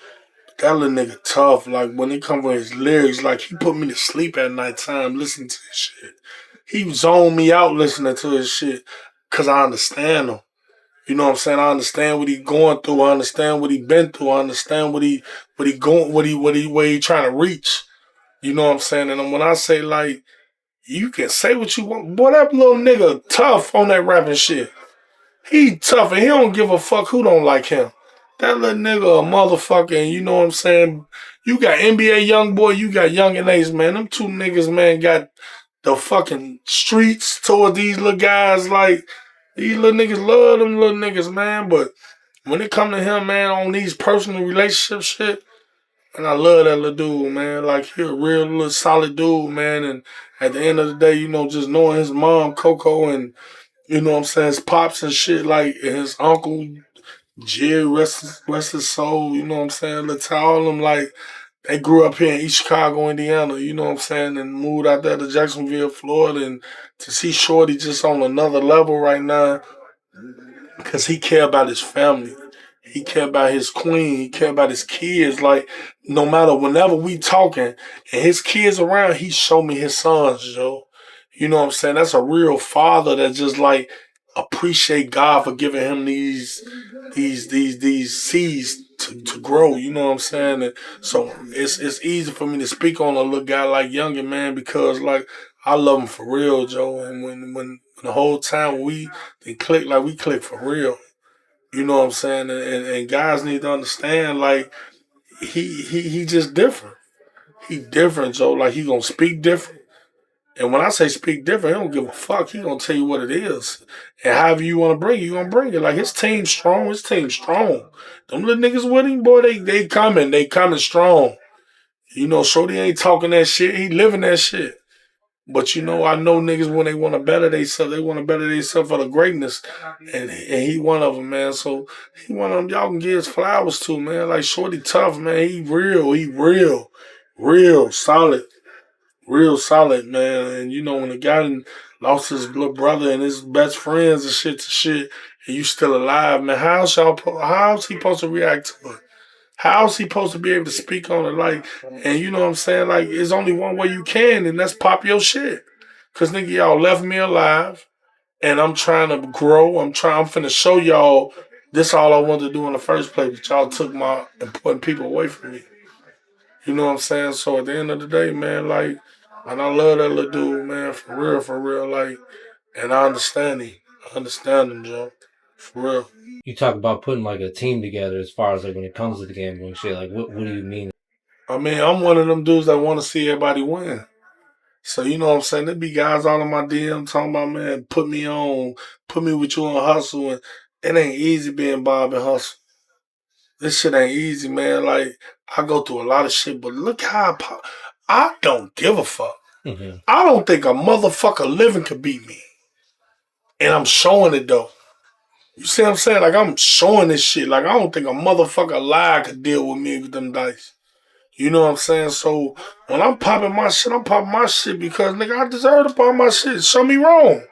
That little nigga tough. Like, when it comes to his lyrics, like, he put me to sleep at nighttime listening to his shit. He zoned me out listening to his shit because I understand him. You know what I'm saying? I understand what he going through. I understand what he been through. I understand where he trying to reach. You know what I'm saying? And when I say, like, you can say what you want. Boy, that little nigga tough on that rapping shit. He tough and he don't give a fuck who don't like him. That little nigga a motherfucker, you know what I'm saying? You got NBA Youngboy, you got Young and Ace, man. Them two niggas, man, got the fucking streets toward these little guys. Like, these little niggas love them little niggas, man. But when it come to him, man, on these personal relationship shit, And I love that little dude, man. Like, he a real little solid dude, man. And at the end of the day, you know, just knowing his mom, Coco, and, you know what I'm saying, his pops and shit, like, and his uncle, Jerry, rest his soul, you know what I'm saying? Let's all them, like, they grew up here in East Chicago, Indiana, you know what I'm saying, and moved out there to Jacksonville, Florida, and to see Shorty just on another level right now, because he care about his family. He care about his queen. He care about his kids. Like, no matter whenever we talking and his kids around, he show me his sons, Joe. You know what I'm saying? That's a real father that just like appreciate God for giving him these seeds to grow. You know what I'm saying? And so it's easy for me to speak on a little guy like Younger, man, because like I love him for real, Joe. And when the whole time we click, like we click for real. You know what I'm saying? And guys need to understand, like, he just different. He different, Joe. Like, he gonna speak different. And when I say speak different, he don't give a fuck. He gonna tell you what it is. And however you wanna bring it, you gonna bring it. Like, his team's strong. His team's strong. Them little niggas with him, boy, they coming. They coming strong. You know, Shorty ain't talking that shit. He living that shit. But you know, I know niggas when they want to better themselves, they want to better themselves for the greatness, and he one of them, man. So he one of them. Y'all can give his flowers to, man. Like Shorty tough, man. He real solid, man. And you know, when the guy done lost his little brother and his best friends and shit to shit, and you still alive, man. How's he supposed to react to it? How's he supposed to be able to speak on it? Like, and you know what I'm saying? Like, it's only one way you can, and that's pop your shit. Cause nigga, y'all left me alive, and I'm trying to grow. I'm finna show y'all this all I wanted to do in the first place, but y'all took my important people away from me. You know what I'm saying? So at the end of the day, man, like, and I love that little dude, man, for real, like, and I understand him. I understand him, Joe. For real. You talk about putting like a team together as far as like when it comes to the gambling shit. Like, what do you mean? I mean, I'm one of them dudes that want to see everybody win. So you know what I'm saying? There be guys all in my DM talking about, man, put me with you on Hustle, and it ain't easy being Bob and Hustle. This shit ain't easy, man. Like, I go through a lot of shit, but look how I don't give a fuck. Mm-hmm. I don't think a motherfucker living could beat me. And I'm showing it though. You see what I'm saying? Like, I'm showing this shit. Like, I don't think a motherfucker alive could deal with me with them dice. You know what I'm saying? So when I'm popping my shit because nigga, I deserve to pop my shit. Show me wrong.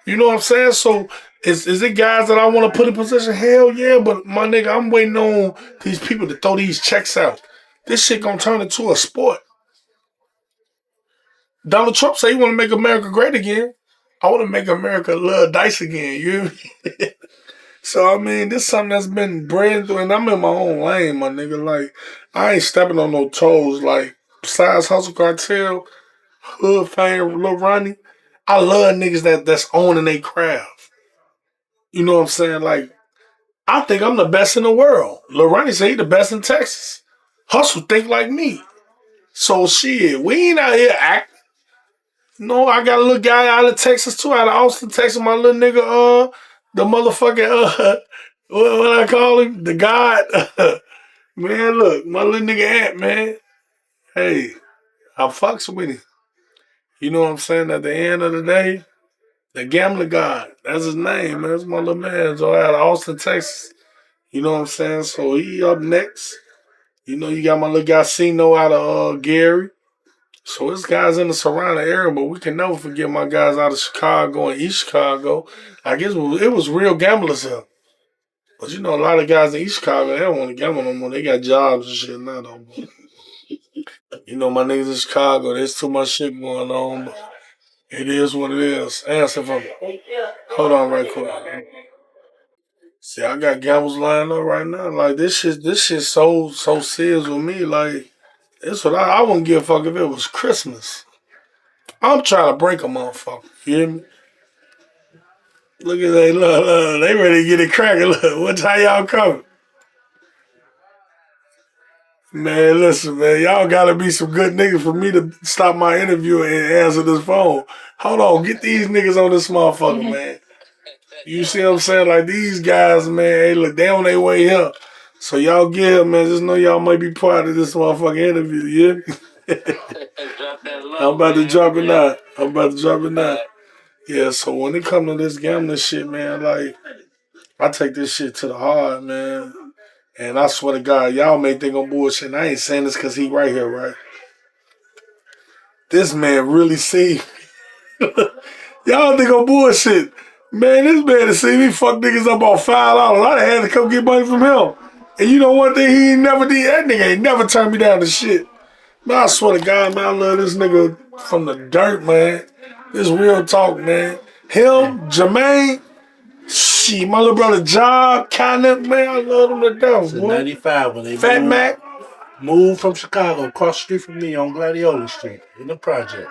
You know what I'm saying? So is it guys that I want to put in position? Hell yeah, but my nigga, I'm waiting on these people to throw these checks out. This shit gonna turn into a sport. Donald Trump say he want to make America great again. I want to make America love dice again. You hear me? So I mean, this is something that's been bred through, and I'm in my own lane, my nigga. Like, I ain't stepping on no toes. Like, besides Hustle Cartel, Hood Fame, Lil Ronnie, I love niggas that's owning their craft. You know what I'm saying? Like, I think I'm the best in the world. Lil Ronnie say he the best in Texas. Hustle think like me. So shit, we ain't out here acting. No, I got a little guy out of Texas too, out of Austin, Texas. My little nigga, the motherfucking what I call him, the God. Man, look, my little nigga Ant, man. Hey, I fucks with him. You know what I'm saying? At the end of the day, the gambler God, that's his name, man. That's my little man. So out of Austin, Texas. You know what I'm saying? So he up next. You know, you got my little guy Cino out of Gary. So it's guys in the surrounding area, but we can never forget my guys out of Chicago and East Chicago. I guess it was real gamblers here. But you know, a lot of guys in East Chicago, they don't want to gamble no more. They got jobs and shit now, though. You know, my niggas in Chicago, there's too much shit going on, but it is what it is. Answer for me. Hold on right quick. See, I got gambles lined up right now. Like, this shit so serious with me. Like, it's what I wouldn't give a fuck if it was Christmas. I'm trying to break a motherfucker. You hear me? Look at they look, they ready to get it cracking. Look, what time y'all coming? Man, listen, man, y'all gotta be some good niggas for me to stop my interview and answer this phone. Hold on, get these niggas on this motherfucker, man. You see what I'm saying? Like, these guys, man, hey, look, they on their way here. So y'all give, man. Just know y'all might be part of this motherfucking interview, yeah? I'm about to drop it out. Yeah, so when it comes to this gambling shit, man, like, I take this shit to the heart, man. And I swear to God, y'all may think I'm bullshit. I ain't saying this because he right here, right? This man really see. Y'all think I'm bullshit. Man, this man to see me fuck niggas up on $5. I had to come get money from him. And you know one thing he ain't never did? That nigga ain't never turned me down to shit. Man, I swear to God, man, I love this nigga from the dirt, man. This real talk, man. Him, Jermaine, shit, my little brother Job, kinda, man, I love him to death, in boy. 95 when they Fat Mac. moved from Chicago across the street from me on Gladiola Street in the project.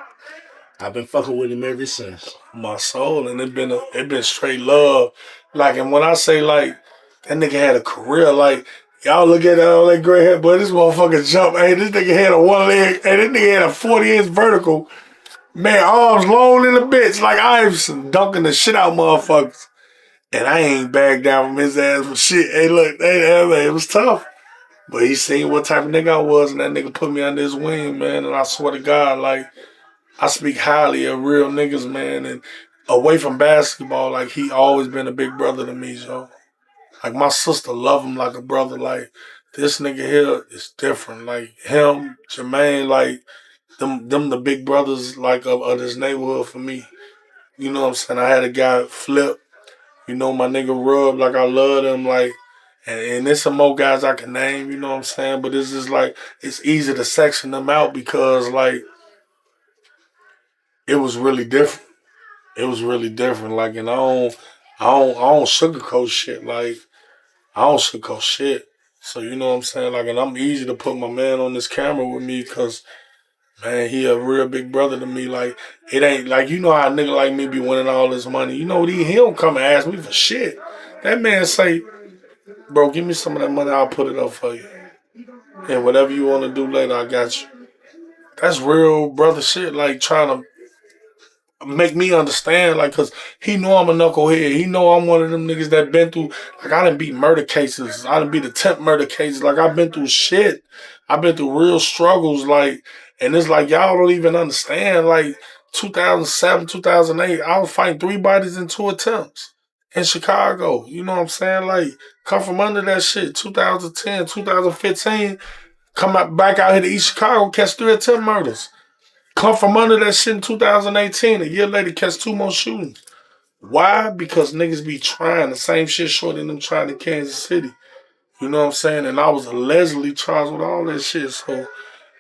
I've been fucking with him ever since. My soul, and it been straight love. Like, and when I say like that nigga had a career, like y'all look at all that gray hair, boy, this motherfucker jump. Hey, this nigga had a one leg, hey, this nigga had a 40-inch vertical. Man, arms long in the bitch, like Iverson, dunking the shit out motherfuckers. And I ain't bagged down from his ass for shit. Hey, look, hey, it was tough. But he seen what type of nigga I was, and that nigga put me under his wing, man. And I swear to God, like, I speak highly of real niggas, man. And away from basketball, like, he always been a big brother to me, so. Like, my sister love him like a brother. Like, this nigga here is different. Like, him, Jermaine, like, them the big brothers, like, of this neighborhood for me. You know what I'm saying? I had a guy Flip. You know, my nigga Rub, like, I love him, like, and there's some more guys I can name, you know what I'm saying? But it's just like, it's easy to section them out because, like, it was really different. It was really different. Like, and I don't sugarcoat shit. Like, I don't sugarcoat shit. So, you know what I'm saying? Like, and I'm easy to put my man on this camera with me because, man, he a real big brother to me. Like, it ain't, like, you know how a nigga like me be winning all this money. You know, he don't come and ask me for shit. That man say, bro, give me some of that money, I'll put it up for you. And whatever you want to do later, I got you. That's real brother shit, like trying to make me understand, like, cause he know I'm a knucklehead. He know I'm one of them niggas that been through, like, I done beat murder cases. I done beat attempt murder cases. Like, I've been through shit. I've been through real struggles, like, and it's like, y'all don't even understand, like, 2007, 2008, I was fighting 3 bodies in 2 attempts in Chicago. You know what I'm saying? Like, come from under that shit, 2010, 2015, back out here to East Chicago, catch 3 attempt murders. Come from under that shit in 2018. A year later, catch 2 more shootings. Why? Because niggas be trying the same shit short than them trying in Kansas City. You know what I'm saying? And I was allegedly charged with all that shit. So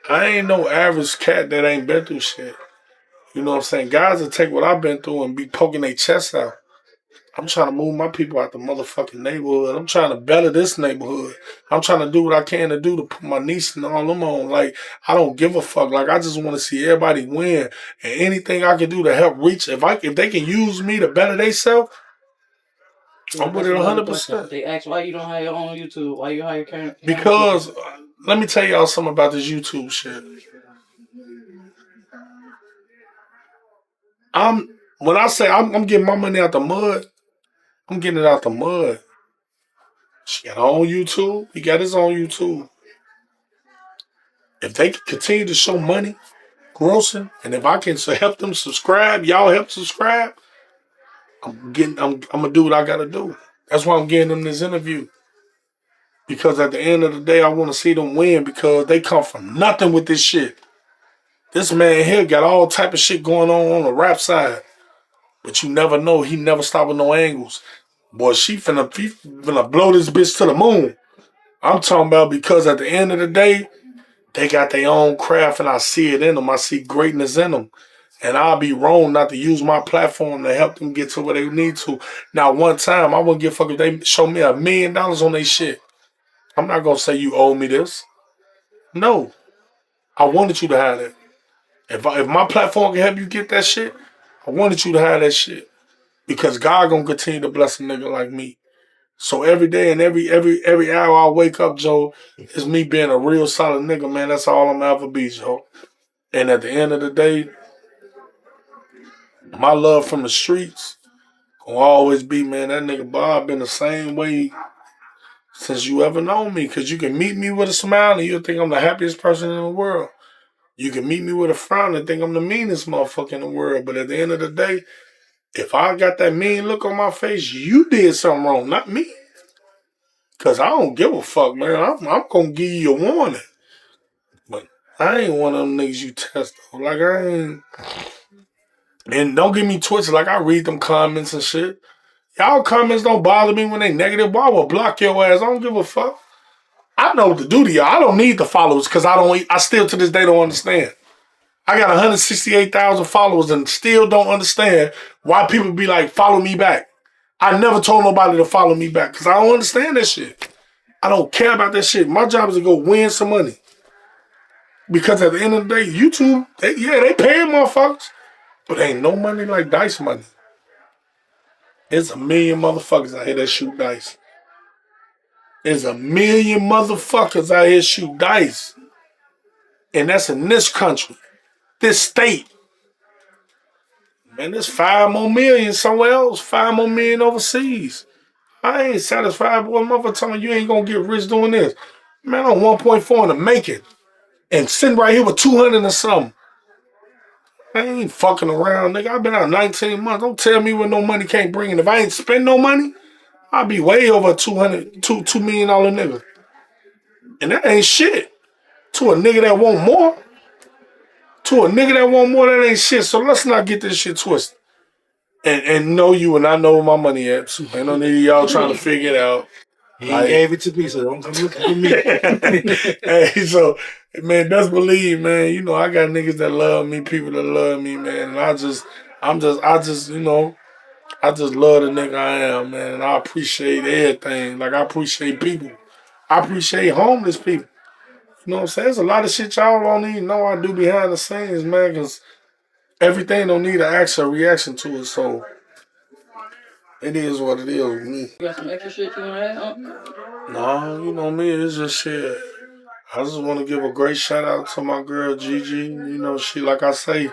I ain't no average cat that ain't been through shit. You know what I'm saying? Guys that take what I've been through and be poking their chests out. I'm trying to move my people out the motherfucking neighborhood. I'm trying to better this neighborhood. I'm trying to do what I can to do to put my niece and all them on. Like, I don't give a fuck. Like, I just want to see everybody win. And anything I can do to help reach, if they can use me to better themselves, I'm with it 100%. They ask why you don't have your own YouTube. Why you hire Karen? Because, let me tell y'all something about this YouTube shit. When I say I'm getting my money out the mud, I'm getting it out the mud. She got her own YouTube. He got his own YouTube. If they can continue to show money, grossing, and if I can help them subscribe, y'all help subscribe, I'm gonna do what I gotta do. That's why I'm getting them this interview. Because at the end of the day, I want to see them win because they come from nothing with this shit. This man here got all type of shit going on the rap side. But you never know. He never stop with no angles. Boy, he finna blow this bitch to the moon. I'm talking about because at the end of the day, they got their own craft and I see it in them. I see greatness in them. And I'll be wrong not to use my platform to help them get to where they need to. Now, one time, I wouldn't give a fuck if they show me $1 million on their shit. I'm not going to say you owe me this. No. I wanted you to have that. If my platform can help you get that shit, I wanted you to have that shit. Because God going to continue to bless a nigga like me. So every day and every hour I wake up, Joe, it's me being a real solid nigga, man. That's all I'm ever be, Joe. And at the end of the day, my love from the streets will always be, man, that nigga Bob been the same way since you ever known me. Because you can meet me with a smile and you'll think I'm the happiest person in the world. You can meet me with a frown and think I'm the meanest motherfucker in the world. But at the end of the day, if I got that mean look on my face, you did something wrong, not me. Because I don't give a fuck, man. I'm going to give you a warning. But I ain't one of them niggas you test, though. Like, I ain't... And don't get me twisted. Like, I read them comments and shit. Y'all comments don't bother me when they negative. Well, I will block your ass. I don't give a fuck. I know what to do to y'all. I don't need the followers because I still to this day don't understand. I got 168,000 followers and still don't understand why people be like, follow me back. I never told nobody to follow me back because I don't understand that shit. I don't care about that shit. My job is to go win some money. Because at the end of the day, YouTube, they paying motherfuckers, but ain't no money like dice money. It's a million motherfuckers out here that shoot dice. There's a million motherfuckers out here shoot dice. And that's in this country, this state. Man, there's 5 more million somewhere else, 5 more million overseas. I ain't satisfied with motherfucker telling me you ain't gonna get rich doing this. Man, I'm 1.4 in the making. And sitting right here with 200 and something. I ain't fucking around, nigga. I've been out 19 months. Don't tell me when no money can't bring in. If I ain't spend no money, I'll be way over $2 million nigga. And that ain't shit. To a nigga that want more. To a nigga that want more, that ain't shit. So let's not get this shit twisted. And know you and I know where my money at. So ain't no need of y'all trying to figure it out. He gave it to me, so don't come looking for me. Hey, so man, best believe, man. You know I got niggas that love me, people that love me, man. And I just love the nigga I am, man. And I appreciate everything. Like I appreciate people. I appreciate homeless people. You know what I'm saying? There's a lot of shit y'all don't even know I do behind the scenes, man. Because everything don't need an action or reaction to it. So it is what it is with me. You got some extra shit you want to add? Nah, you know me. It's just shit. I just want to give a great shout out to my girl Gigi. You know, she, like I say,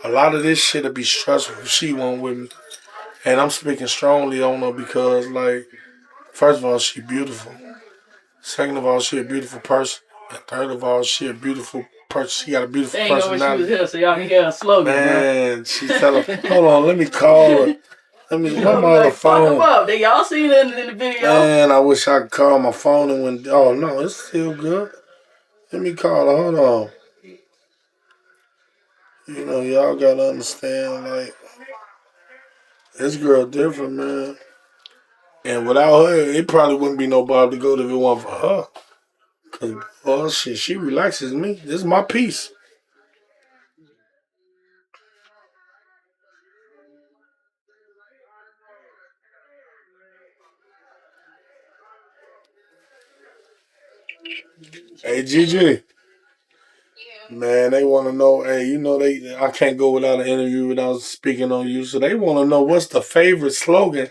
a lot of this shit would be stressful if she won't with me. And I'm speaking strongly on her because, like, first of all, she beautiful. Second of all, she a beautiful person. And third of all, she a beautiful person. She got a beautiful personality. She was here, so y'all can hear her slogan, man. She tell her, hold on, let me call her. Let me my mother phone. Up. They y'all seen it in the video. Man, I wish I could call my phone and went, oh no, it's still good. Let me call her. Hold on. You know, y'all gotta understand, like, this girl different, man. And without her, it probably wouldn't be no Bob to go if it wasn't for her. Cause, oh shit, she relaxes me. This is my peace. Hey, Gigi. Man, they want to know, hey, you know, I can't go without an interview without speaking on you. So they want to know what's the favorite slogan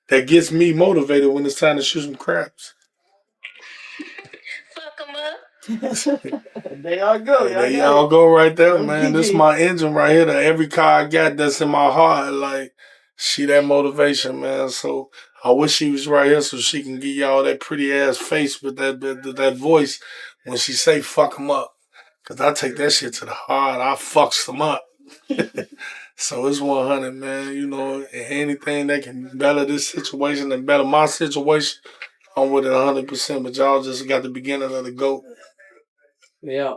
that gets me motivated when it's time to shoot some craps. Fuck them up. There y'all go. Hey, there y'all go right there, man. This is my engine right here. That every car I got that's in my heart, like, she that motivation, man. So I wish she was right here so she can give y'all that pretty ass face with that voice when she say fuck them up. Cause I take that shit to the heart. I fucks them up. So it's 100, man. You know, anything that can better this situation and better my situation, I'm with it 100%. But y'all just got the beginning of the GOAT. Yeah.